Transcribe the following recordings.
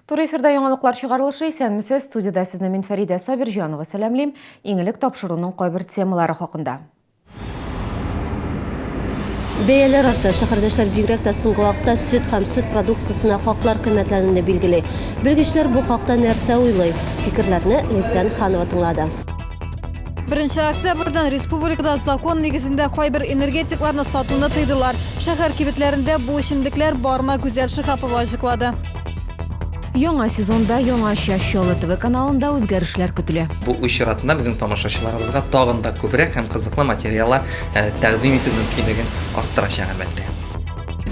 Тур эфирда яңалыклар чыгарылышы исәнмесез, студияда сезне мин Фәридә Сабирҗанова сәламлим. Иңелек тапшыруның кайбер темалары хакында. Бәяләр арты шәһәрдәшләр бигрәк тә соңгы вакытта сөт һәм сөт продукциясына хаклар кыйммәтләнүне билгели. Белгечләр бу хакта нәрсә уйлый? Фикерләрне Лейсан Ханова тыңлады. 1 октябрьдән республикада закон нигезендә кайбер энергетикларны сатуны тыйдылар. Шәһәр кибетләрендә бу эчемлекләр барма Гүзәл Шиһапова ачыклады. Яңа сезонда яңа Шәһәр ТВ каналында үзгәрешләр көтелә. Бу очратында безнең тамашачыларыбызга тагын да күбрәк һәм кызыклы материаллар тәкъдим итү мөмкинлеген арттырачак әлбәттә.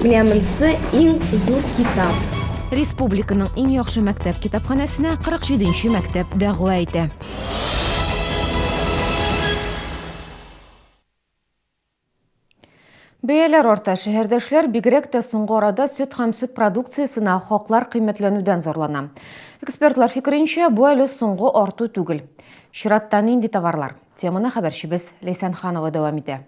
Менә монысы иң зур китап. Республиканың иң яхшы мәктәп китапханәсенә 47-нче мәктәп дәгъва итә. Бәяләр арта шәһәрдәшләр бигрәк тә соңгы арада сөт һәм сөт продукциясына хаклар кыйммәтләнүдән зарлана. Экспертлар фикеренчә, бу әле соңгы арту түгел. Чираттан инде товарлар. Теманы хәбәрчебез Лейсан Ханова дәвам итә.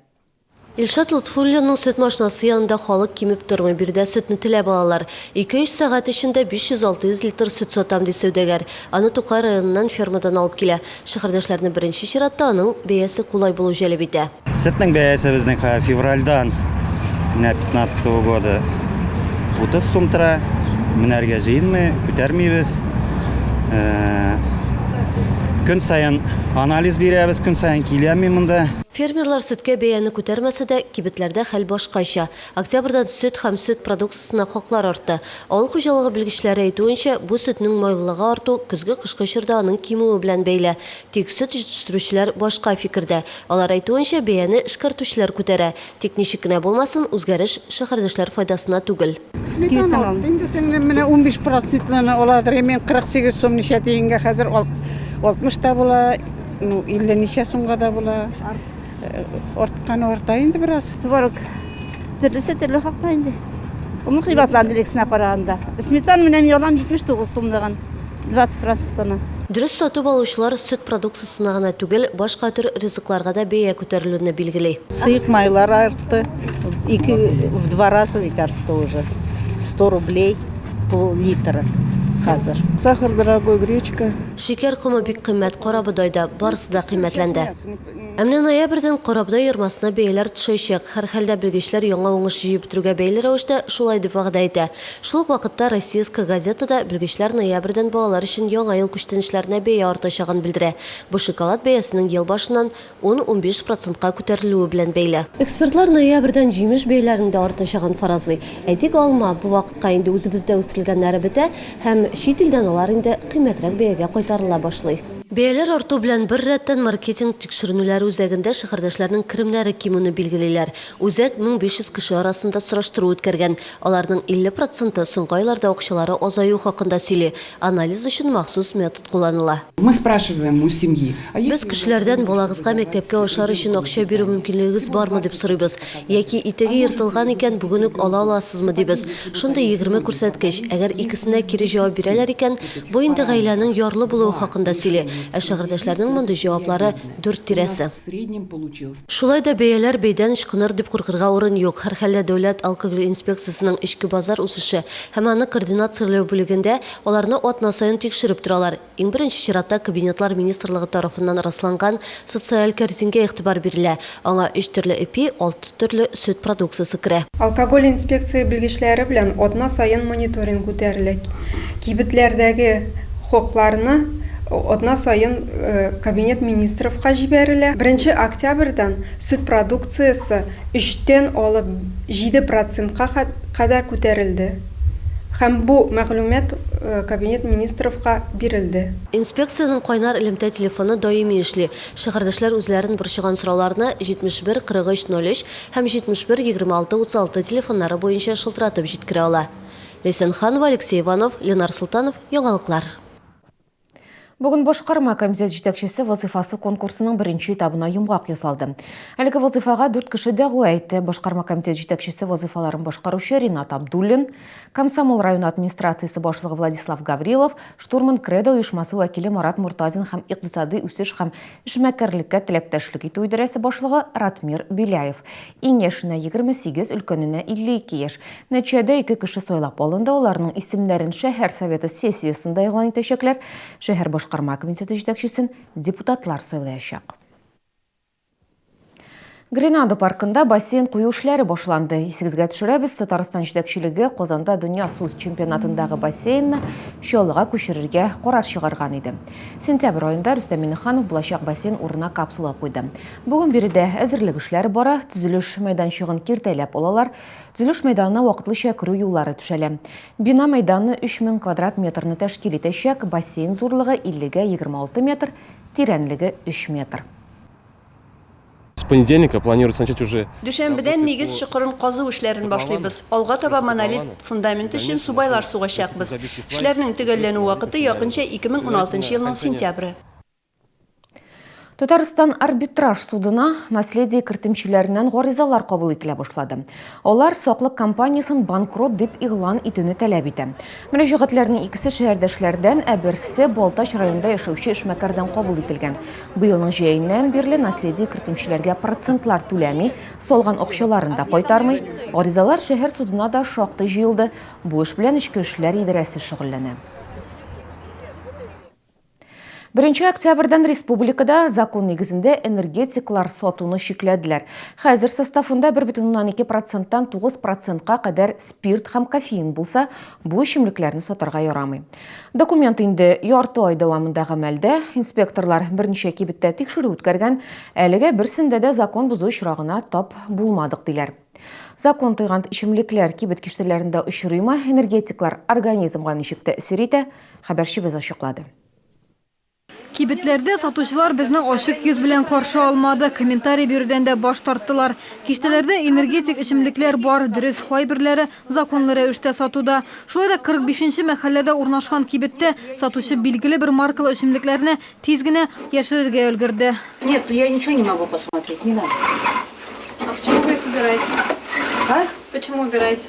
Илшат Лутфуллинның сөт машинасы янында халык кимеп тормый, бирдә сөтне теләп алалар. 2-3 сәгать эчендә 500-600 литр сөт сатам ди сәүдәгәр. Аны Тукай районыннан фермадан алып килә. Шәһәрдәшләрне беренче чиратта аның бәясе кулай булу җәлеп итә. Сөтнең бәясе безнең февральдан 15 года 30 сум тора. Менәргә җыенмый, күтәрмибез. Көн сайын анализ бирәбез, көн сайын киләми монда. Фермерлар сөткә бәяне күтәрмәсә дә, кибетләрдә хәл башкача. Октябрьдән сөт һәм сөт продукциясына хаклар артты. Авыл хуҗалыгы белгечләре әйтүенчә, бу сөтнең майлылыгы арту көзге-кышкы чорда аның кимүе белән бәйле. Тик сөт җитештерүчеләр башка фикердә. Алар әйтүенчә, бәяне эшкәртүчеләр күтәрә. Тик ничек кенә булмасын, үзгәреш шәһәрдәшләр файдасына түгел. Сметана инде менә 15% оладыр. Мен 48 сум ничә тиенгә хәзер 60 та була, 50 ничә сумга да була. Арткан арта инде бераз. Творог төрле хакта инде. Ул кыйммәтләнде лексенә караганда. Сметана менән ялам 79 сумдаган 20%. Дөрес сатып алучылар сөт продукциясына гына түгел, башка төр ризыкларга да бәя күтәрелүне билгели. Сыек майлар артты. В 2 раза ведь артты уже. 100 рублей пол-литра. Хәзер. Сахар дорогой, гречка. Шикәр комы бик кыйммәт, карабудайда барысы да кыйммәтләнде. Әмне ноябрьдән карабудай ярмасына бәяләр төшәчәк. Һәр хәлдә белгечләр яңа уңыш җыеп бетерүгә бәйле рәвештә шулай дип вәгъдә итә. Шул ук вакытта Российская газетада белгечләр ноябрьдән балалар өчен яңа ел күчтәнешләренә бәя артачагын белдерә. Бу шоколад бәясенең ел башыннан 10-15%-ка күтәрелүе белән бәйле. Экспертлар ноябрьдән җимеш бәяләрендә дә артачагын фаразлый. Әйтик, алма бу вакытка инде үзебездә үстерелгәннәре бетә һәм чит илдән алар инде кыйммәтрәк бәягә кайтарыла башлый. Бәяләр арту белән бер рәттән маркетинг тикшеренүләре үзәгендә шәһәрдәшләрнең киремнәре кимүне билгелиләр. Үзәк 1500 кеше арасында сораштыру үткәргән. Аларның 50% соңгы айларда акчалары азаю хакында сөйли. Анализ өчен махсус метод кулланыла. Мы спрашиваем у семьи. Без кешеләрдән балагызга мәктәпкә ашар өчен акча бирү мөмкинлегегез бармы дип сорыйбыз. Яки итеге йыртылган икән, бүген үк ала аласызмы дибез. Шундый 20 күрсәткеч. Әгәр икесенә кире җавап бирәләр икән, бу инде гаиләнең ярлы булуы хакында сөйли. Шәһәрдәшләрнең мондый җаваплары 4 тирәсе. Шулай да бәяләр бәйдән ычкыныр дип куркырга урын юк. Һәр хәлдә дәүләт алкоголь инспекциясының ичке базар үсеше һәм аны координацияләү бүлегендә аларны атна саен тикшереп торалар. Иң беренче чиратта Кабинетлар министрлыгы тарафыннан расланган социаль кәрзингә игътибар бирелә. Аңа 3 төрле эпи, 6 төрле сөт продукциясе керә. Алкоголь инспекция белгечләре белән атна саен мониторинг үтәрелә. Кибетләрдәге хакларны атна сайын кабинет министровка җибәрелә. 1 октябрьдән сөт продукциясе 3тән алып 7%-ка кадәр күтәрелде. Һәм бу мәгълүмат кабинет министровка бирелде. Инспекциянең кайнар элемтә телефоны даими эшли. Шәһәрдәшләр үзләрен борчыган сорауларны 71 43 03 һәм 71 26 36 телефоннары буенча шылтыратып җиткерә ала. Лейсан Ханова, Алексей Иванов, Ленар Султанов, Яңалыклар. Бүгін Башқарма комитет жетекшісі вазифасы конкурсының бірінші этабына йомғақ ясалды. Әлгі вазифаға 4 кіші дәғу әйтті. Башқарма комитет жетекшісі вазифаларын башқарушы Ринат Абдуллин, Комсомол район администрациясы башлығы Владислав Гаврилов, штурман Кредо ұйышмасы вәкілі Марат Муртазин һәм иқтисади үсеш һәм эшмәкәрліккә теләктәшлек итү идарәсе башлығы Ратмир Биляев. Иң яшенә 28, өлкөненә 52 яшь. Нәтиҗәдә 2 кеше сайлап алынды. Оларның исемнәрен шәһәр советы сессиясында игълан итәчәкләр. Шәһәр Башқарма комитеты жетекчесен депутатлар сайлаячак. Гренада паркында бассейн кую эшләре башланды. Исегезгә төшерәбез, Татарстан җитәкчелеге Казанда дөнья су чемпионатындагы бассейнны Чаллыга күчерергә карар чыгарган иде. Сентябрь аенда Рөстәм Миңнеханов булачак бассейн урынына капсула куйды. Бүген биредә әзерлек эшләре бара, төзелеш мәйданчыгын киртәләп алалар. Төзелеш мәйданына вакытлыча керү юллары төшәлә. Бина мәйданы 3000 квадрат метрны тәшкил итәчәк, бассейн зурлыгы 50-га 26 метр, тирәнлеге 3 метр. С понедельника планируется начать уже. Дүшәмбедән нигез чокырын казу эшләрен башлыйбыз. Алга таба монолит фундамент өчен субайлар сугачакбыз. Эшләрнең төгәлләнү вакыты якынча 2016 елның сентябре. Татарстан арбитраж судына наследие кертимчеләреннән гаризалар кабул ителә башлады. Алар саклык компаниясын банкрот дип игълан итүне таләп итә. Мөрәҗәгатьләрнең икесе шәһәрдәшләрдән, ә берсе Балтач районында яшәүче эшмәкәрдән кабул ителгән. Быелның җәеннән бирле наследие кертимчеләргә процентлар түләми, салган акчаларын да кайтармый. Гаризалар шәһәр судына да шактый җыелды. Бу эш белән Эчке эшләр идарәсе шөгыльләнә. 1 октябрьдән республикада закон нигезендә энергетиклар сатуны шикләделәр. Хәзер составында 1,2%-тан 9%-ка кадәр спирт һәм кофеин булса, бу эчемлекләрне сатарга ярамый. Документ инде ярты ай дәвамында гамәлдә. Инспекторлар берничә кибеттә тикшерү үткәргән, әлегә берсендә дә закон бузу очрагына тап булмадык диләр. Закон тыйган эчемлекләр кибет киштәләрендә очрыймы, энергетиклар организмга ничек тәэсир итә? Хәбәрчебез ачыклады. Кибетләрдә сатучылар безнең ачык йөз белән каршы алмады. Комментарий бирүдән дә баш тарттылар. Киштәләрдә энергетик эчемлекләр бар, дөрес кайберләре законлы рәвештә сатуда. Шулай да 45-нче мәхәлләдә урнашкан кибеттә сатучы билгеле бер маркалы эчемлекләрне тиз генә яшерергә өлгерде. Нет, я ничего не могу посмотреть, не надо. А почему вы их убираете? А? Почему убираете?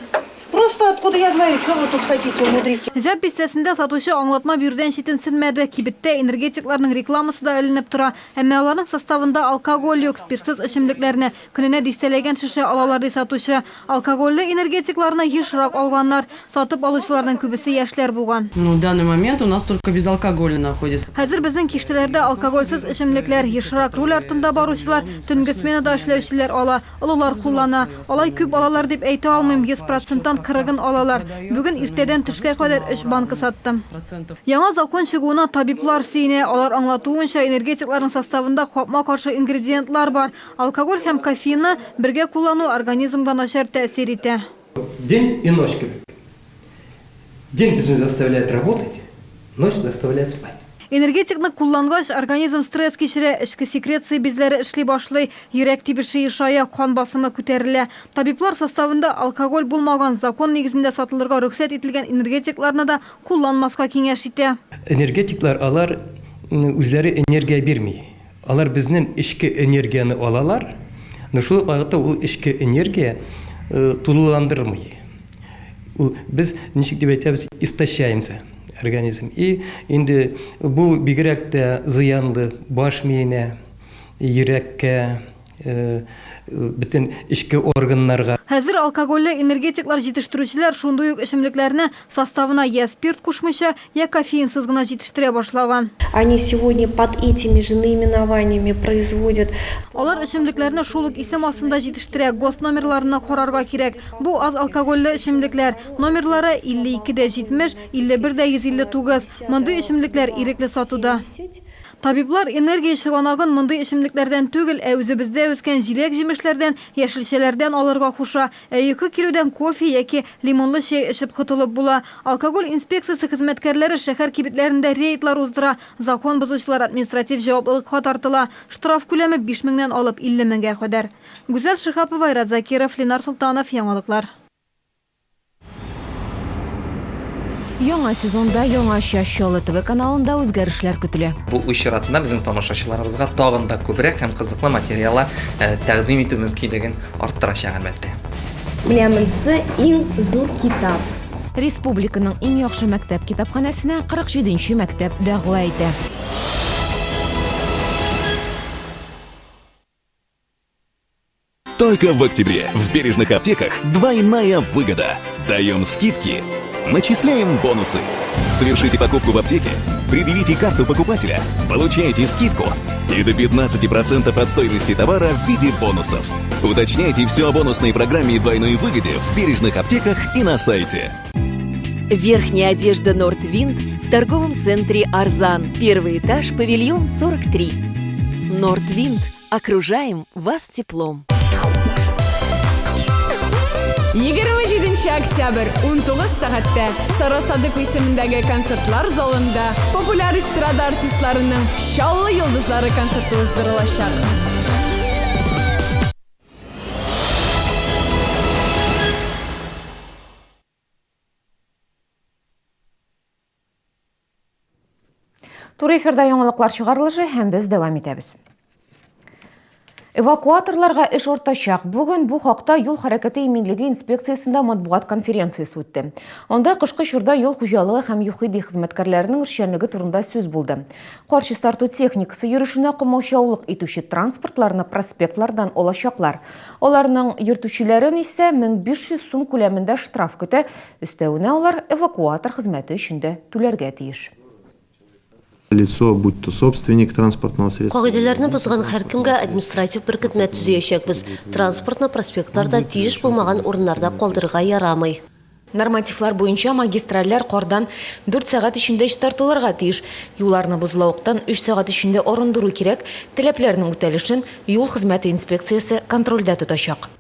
Просто откуда я знаю, что вы тут хотите умудрить? Зәп бистәсендә сатучы аңлатма бирүдән читенсенмәде. Кибеттә энергетикларның рекламасы да эленеп тора. Әмма аларның составында алкоголь юк, спиртсыз эчемлекләрне көненә дистәләгән шешә алалар ди сатучы. Алкогольле энергетикларны ешрак алганнар. Сатып алучыларның күбесе яшьләр булган. В данный момент у нас только безалкогольно находится. Хәзер безнең киштәләрдә алкогольсыз эчемлекләр, ешрак руль артында баручылар, төнге сменада эшләүчеләр ала, олылар куллана. Алай күп алалар дип әйтә алмыйм, 100%-тан 40-ын алалар. Бүген иртәдән төшкә кадәр 3 банка саттым. Яңа закон чыгуына табиблар сөенә. Алар аңлатуынча энергетикларның составында капма каршы ингредиентлар бар. Алкоголь һәм кофеинны бергә куллану организмга начар тәэсир итә. День и ночь. День заставляет работать, ночь заставляет спать. Энергетикны куллангач, организм стресс кичерә, эчке секреция безләре эшли башлый, йөрәк тибеше ешая, кан басымы күтәрелә. Табиблар составында алкоголь булмаган, закон нигезендә сатылырга рөхсәт ителгән энергетикларны да кулланмаска киңәш итә. Энергетиклар алар үзләре энергия бирми. Алар безнең эчке энергияны алалар, но шул вакытта ул эчке энергия тулыландырмый. Без ничек дип әйтәбез, истощаемся. Организм. И инде бу бигрәк тә зыянлы баш миенә, йөрәккә, бөтен эчке органнарга. Хәзер алкогольле энергетиклар җитештерүчеләр шундый ук эчемлекләрне составына я спирт кушмыйча, я кофеинсыз гына җитештерә башлаган. Они сегодня под этими же наименованиями производят. Алар эчемлекләрне шул ук исем астында җитештерә, гос номерларына карарга кирәк. Бу аз алкогольле эчемлекләр. Номерлары 52-70, 51-159. Мондый эчемлекләр ирекле сатуда. Табиблар энергия чыганагын мондый эчемлекләрдән түгел, ә үзебездә үскән җиләк җимешләрдән, яшелчәләрдән алырга куша. 2 килодан кофе яки лимонлы чәй эчеп котылып була. Алкоголь инспекциясы хезмәткәрләре шәһәр кибетләрендә рейдлар уздыра. Закон бозучылар административ җаваплылыкка тартыла. Штраф күләме 5000-нән алып 50 меңгә кадәр. Гүзәл Шихапова, Айрат Закиров, Ленар Султанов, Яңалыклар. Яңа сезонда яңаша Шолы ТВ каналында үзгәрешләр көтелә. Бу уй чиратында безнең тамашачыларыбызга тагын да күбрәк һәм кызыклы материаллар тәкъдим итү мөмкинлеген арттырачак әлбәттә. Менәменсе иң зур китап. Республиканың иң яхшы мәктәп китапханәсенә 47-нче мәктәп дәгъва итә. Только в октябре в бережных аптеках двойная выгода. Даем скидки, начисляем бонусы. Совершите покупку в аптеке, предъявите карту покупателя, получаете скидку и до 15% от стоимости товара в виде бонусов. Уточняйте все о бонусной программе и двойной выгоде в бережных аптеках и на сайте. Верхняя одежда Нордвинд в торговом центре Арзан. Первый этаж, павильон 43. Нордвинд. Окружаем вас теплом. 27 октябрь 19 сәгатьтә Сара Садык исемендәге концертлар залында популяр эстрада артистларының Шаллы йолдызлары концерты уздырылачак. Тур эфирда яңалыклар чыгарылышы һәм без дәвам итәбез. Эвакуаторларга эш ортачак. Бүген бу хакта юл хәрәкәте иминлеге инспекциясендә матбугат конференциясе үтте. Анда кышкы чорда юл хуҗалыгы һәм ЮХИДИ хезмәткәрләренең эшчәнлеге турында сүз булды. Каршы тарту техникасы йөрешенә кымаучаулык итүче транспортларны проспектлардан алачаклар. Аларның йөртүчеләрен исә 1500 сум күләмендә штраф көтә. Өстәвенә алар эвакуатор хезмәте өчен дә түләргә тиеш. Лицо, будь то собственник транспортного средства. Кагыйдәләрне бозган һәркемгә административ бер хезмәт төзәячәкбез. Транспортны проспектларда тиеш булмаган урыннарда калдырырга ярамый. Нормативлар буенча магистральләр кардан 4 сәгать эчендә тартылырга тиеш. Юлларны бозлауктан 3 сәгать эчендә арындыру кирәк. Таләпләрнең үтәлешен юл хезмәте инспекциясе контрольдә тотачак.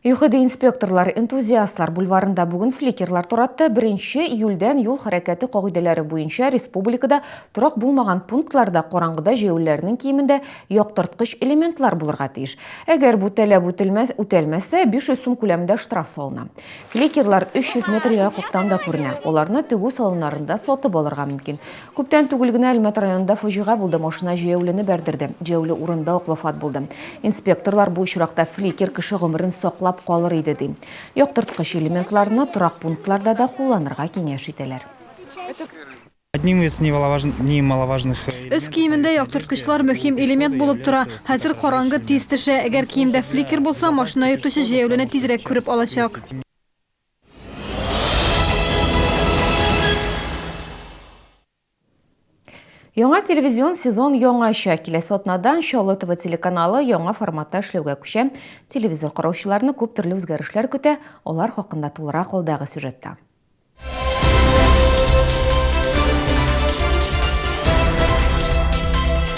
ЮХИДИ инспекторлар энтузиастлар бульварында бүген фликерлар таратты. 1 июльдән юл хәрәкәте кагыйдәләре буенча республикада торак булмаган пунктларда караңгыда җәяүләрнең киемендә яктырткыч элементлар булырга тиеш. Әгәр бу таләп үтәлмәсә, 500 сум күләмендә штраф салына. Фликерлар 300 метр ераклыктан да күренә. Аларны тегү салоннарында сатып алырга мөмкин. Күптән түгел генә Әлмәт районында фаҗига булды, машина җәяүлене бәрдерде. Җәяүле урында ук вафат булды. Инспекторлар бу очракта фликер кеше гомерен саклап калыр иде ди. Яктырткыч элементларны торак пунктларда да кулланырга киңәш итәләр. Одним из немаловажных... Өс киемендә яктырткычлар мөһим элемент булып тора. Хәзер караңгы тиз төшә. Әгәр киемдә фликер булса, машина йөртүче җәяүлене тизрәк күреп алачак. Яңа телевизион сезон яңаша. Киләсе атнадан Шолы ТВ телеканалы яңа форматта эшләүгә күчә. Телевизор караучыларны күп төрле үзгәрешләр көтә. Алар хакында тулырак алдагы сюжетта.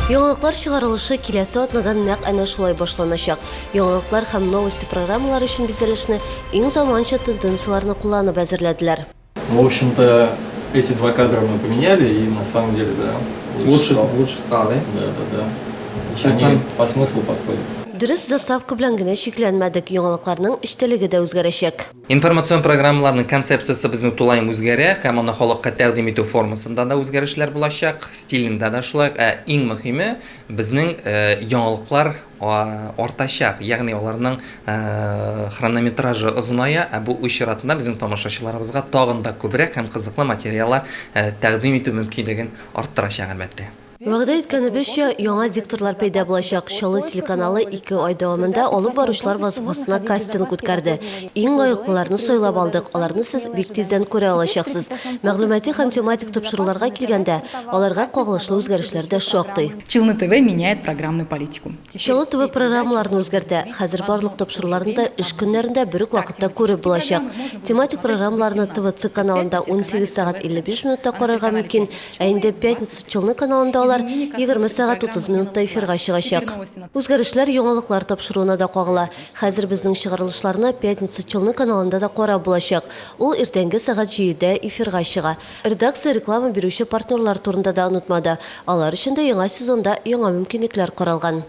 Яңалыклар чыгарылышы киләсе атнадан нәкъ әнә шулай башланачак. Яңалыклар һәм новости программалары өчен бизәлешне иң заманча тенденцияларны кулланып әзерләделәр. В общем-то, эти два кадра мы поменяли, и на самом деле, да, лучше стало, да. Сейчас они по смыслу подходят. Дөрес заставка белән генә шикләнмәдек, яңалыкларның эчтәлеге дә үзгәрәчәк. Информацион программаларның концепциясы безнең тулайым үзгәрә, һәм аны халыкка тәкъдим итү формасында да үзгәрешләр булачак, стилендә дә шулай. Иң мөһиме безнең яңалыклар артачак, ягъни аларның хронометражы озыная, бу уй чиратында безнең тамашачыларыбызга тагын да күбрәк һәм кызыклы материаллар тәкъдим итү мөмкинлеген арттырачак әлбәттә. Вәгъдә иткәнебезчә, яңа дикторлар пәйда булачак. Шолы телеканалы 2 ай дәвамында алып баручылар вазифасына кастинг үткәрде. Иң лаеклыларны сайлап алдык. Аларны сез бик тиздән күрә алачаксыз. Мәгълүмати һәм тематик тапшыруларга килгәндә, аларга кагылышлы үзгәрешләр дә шактый. Шолы ТВ меняет программную политику. Шолы ТВ программаларны үзгәртә. Хәзер барлык тапшыруларны да эш көннәрендә бер үк вакытта күреп булачак. Тематик программаларны ТВЦ каналында 18 сәгать 55 минутта карарга мөмкин. Ә инде пятница Челны каналында программалар 20 сағат 30 минутта эфирға чыгачак. Үзгәрешләр яңалыклар тапшыруына да кагыла. Хәзер безнең чыгарылышларны Пятница Челны каналында да карап булачак. Ул иртәнге сәгать 7дә эфирга чыга. Редакция реклама бирүче партнерлар турында да онытмады. Алар өчен дә яңа сезонда яңа мөмкинлекләр каралган.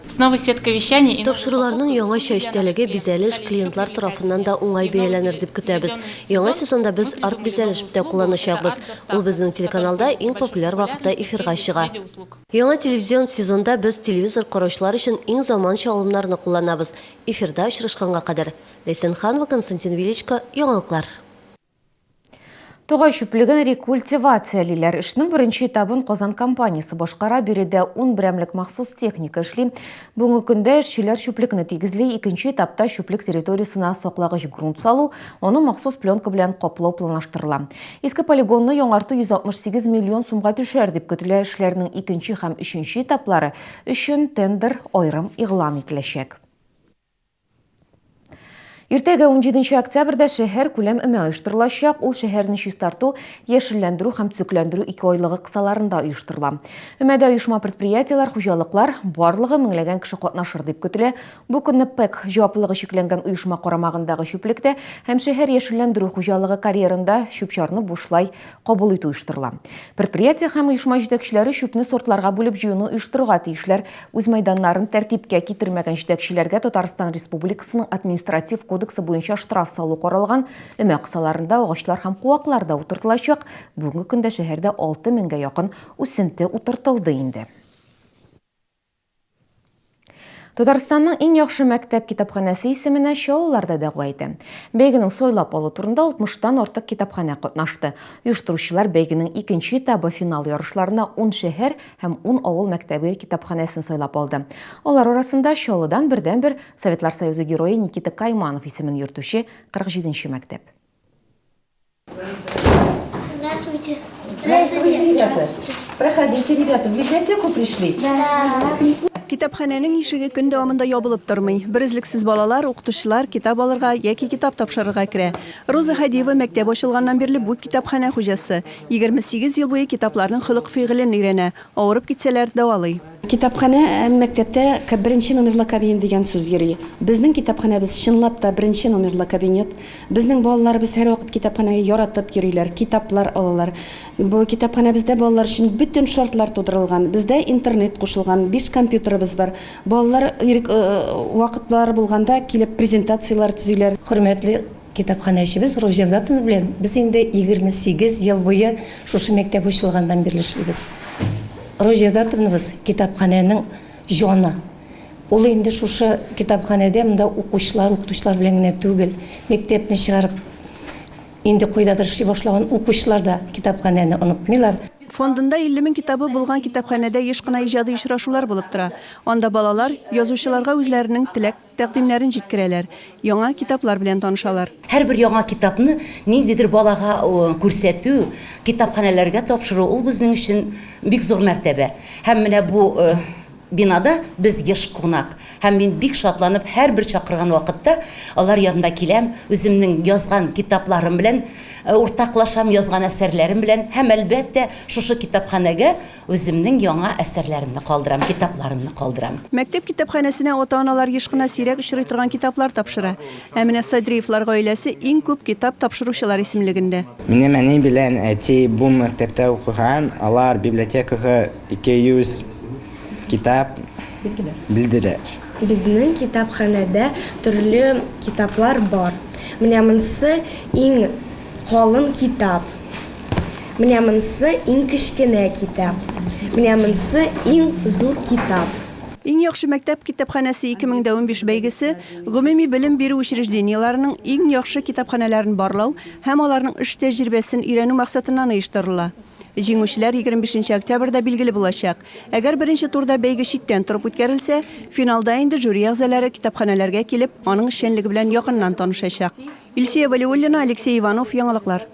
Тапшыруларның яңача эчтәлеге бизәлеш клиентлар тарафыннан да уңай бәяләнер дип көтәбез. Яңа сезонда без арт бизәлеш тә кулланачакбыз. Ул безнең телеканалда иң популяр вакытта эфирга чыга. Яңа телевизион сезонда без телевизор караучылар өчен иң заманча алымнарны кулланабыз. Эфирда очрашканга кадәр. Лесен Ханова, Константин Величко, яңалыклар. Тоғай шүплеген рекультивациялилер ішінің бірінші этабын Qozan компаниясы башқара береді 10 біремлік махсус техника ішлі. Бүгінгі күнде ішшілер шүплікіні тегізлей екінші этапта шүплік территориясына соқлағыш грунт салу, оны махсус пленка білен қоплау планаштырыла. Ескі полигонны яңарту 168 миллион сумға түшер деп көтілі ішлерінің екінші һәм үшінші этаплары үшін тендер ойрым иғлан етілешек. Иртәгә 17 октябрьдә шәһәр күләм эме оештырылачак. Ул шәһәрне чистарту, яшелләндерү һәм төзекләндерү 2 айлыгы кысаларында оештырыла. Өмәдә оешма предприятиеләр, хуҗалыклар барлыгы меңләгән кеше катнашыр дип көтелә. Бу көнне ПЭК җаваплылыгы чикләнгән оешма карамагындагы шүплектә һәм шәһәр яшелләндерү хуҗалыгы карьерында шүпчарны бушлай кабул итү оештырыла. Предприятие һәм оешма җитәкчеләре шүпне сортларга бүлеп җыюны оештыруга тиешләр. Үз мәйданнарын тәртипкә китермәгән җитәкчеләргә Татарстан Республикасының административ кодексы буенча штраф салу каралган. Өмә кысаларында агачлар һәм куаклар да утыртылачак. Бүгенге көндә шәһәрдә 6000-гә якын үсенте утыртылды инде. Татарстанның иң яхшы мәктәп китапханәсе исеменә Чаллыларда дәгъва итә. Бәйгенең сойлап алу турында 60-тан артык китапханә катнашты. Оештыручылар бәйгенең икенче этабы финал ярышларына 10 шәһәр һәм 10 авыл мәктәбе китапханәсен сойлап алды. Алар арасында Чаллыдан бердән-бер Советлар Союзы герое Никита Кайманов исемен йөртүче 47-нче мәктәп. Здравствуйте. Здравствуйте, ребята. Проходите, ребята, в библиотеку пришли? Да. Китапханәнең ишеге көн дәвамында ябылып тормый. Беризлексез балалар, укытучылар китап алырга яки китап тапшырырга керә. Роза Хадиева мәктәп ачылганнан бирле бу китапханә хуҗасы. 28 ел буе китапларның хылык-фигылен өйрәнә. Авырып китсәләр дәвалый. Китапханә мәктәптә беренче номерлы кабинет дигән сүз йөри. Безнең китапханәбез чынлап та беренче номерлы кабинет. Безнең балаларыбыз һәр вакыт китапханәгә яратып йөриләр, китаплар алалар. Бу китапханәбездә балалар өчен бөтен шартлар тудырылган. Бездә интернет кушылган, 5 компьютерыбыз бар. Балалар вакытлар булганда килеп презентациялар төзиләр. Хөрмәтле китапханәчебез Рожевдатов белән без инде 28 ел буе шушы мәктәп ачылгандан бирле эшлибез. Рожевдатовыбыз китапханәнең җаны. Ул инде шушы китапханәдә монда укучылар белән генә түгел, мәктәпне чыгарып инде кайдадыр эшли башлаган укучылар да китапханәне онытмыйлар. Фондында 50 000 китабы булган китапханәдә еш кына иҗади очрашулар булып тора. Анда балалар язучыларга үзләренең теләк тәкъдимнәрен җиткерәләр. Яңа китаплар белән танышалар. Һәрбер яңа китапны ниндидер балага күрсәтү, китапханәләргә тапшыру ул безнең өчен бик зур мәртәбә. Һәм менә бу бинада без яшь кунак. Һәм мин бик шатланып һәрбер чакырган вакытта алар янында киләм, үземнең язган китапларым белән уртаклашам, язган әсәрләрем белән һәм әлбәттә шушы китапханәгә үземнең яңа әсәрләремне калдырам, китапларымны калдырам. Мәктәп китапханәсенә ата-аналар еш кына сирәк очрый торган китаплар тапшыра. Ә менә Садриевлар гаиләсе иң күп китап тапшыручылар исемлегендә. Минем әни белән әти бу мәктәптә укыган, алар библиотекага 200 китап билдерәләр. Безнең китапханәдә төрле китаплар бар. Менә монысы иң калын китап. Менә монысы иң кечкенә китап. Менә монысы иң зур китап. Иң яхшы мәктәп китапханәсе 2015 бәйгесе гомуми белем бирү учреждениеләренең иң яхшы китапханәләрен барлау һәм аларның эш тәҗрибәсен өйрәнү максатыннан оештырыла. Җиңүчеләр 25 октябрьдә билгеле булачак. Әгәр беренче турда бәйге читтән торып үткәрелсә, финалда инде жюри әгъзалары китапханәләргә килеп, аның эшчәнлеге белән якыннан танышачак. Илсия Валиуллина, Алексей Иванов, яңалыклар.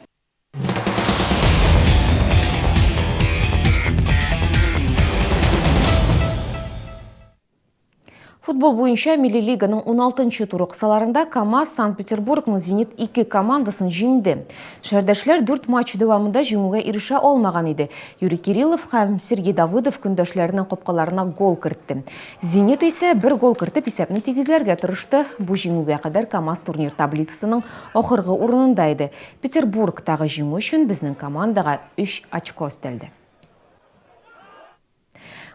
Футбол буенча Милли лиганың 16-нчы туры кысаларында КамАЗ Санкт-Петербургның Зенит 2 командасын жеңде. Шәһәрдәшләр 4 матч дәвамында җиңүгә ирешә алмаган иде. Юрий Кириллов һәм Сергей Давыдов көндәшләренең капкаларына гол кертте. Зенит исә 1 гол кертеп исәпне тигезләргә тырышты. Бу җиңүгә кадәр КамАЗ турнир таблицасының ахыргы урынында иде. Петербургтагы җиңү өчен безнең командага 3 очко өстәлде.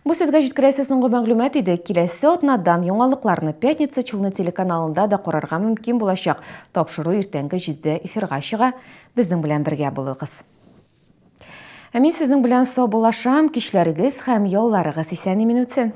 Бу сезгә җиткерәсе соңгы мәгълүмат иде. Киләсе атнадан яңалыкларны Пятница Чулны телеканалында да карарга мөмкин булачак. Тапшыру иртәнге 7 эфирга чыга. Безнең белән бергә булыгыз. Мин сезнең белән сау булашам, кичләрегез һәм ялларыгыз исән-имин үтсен.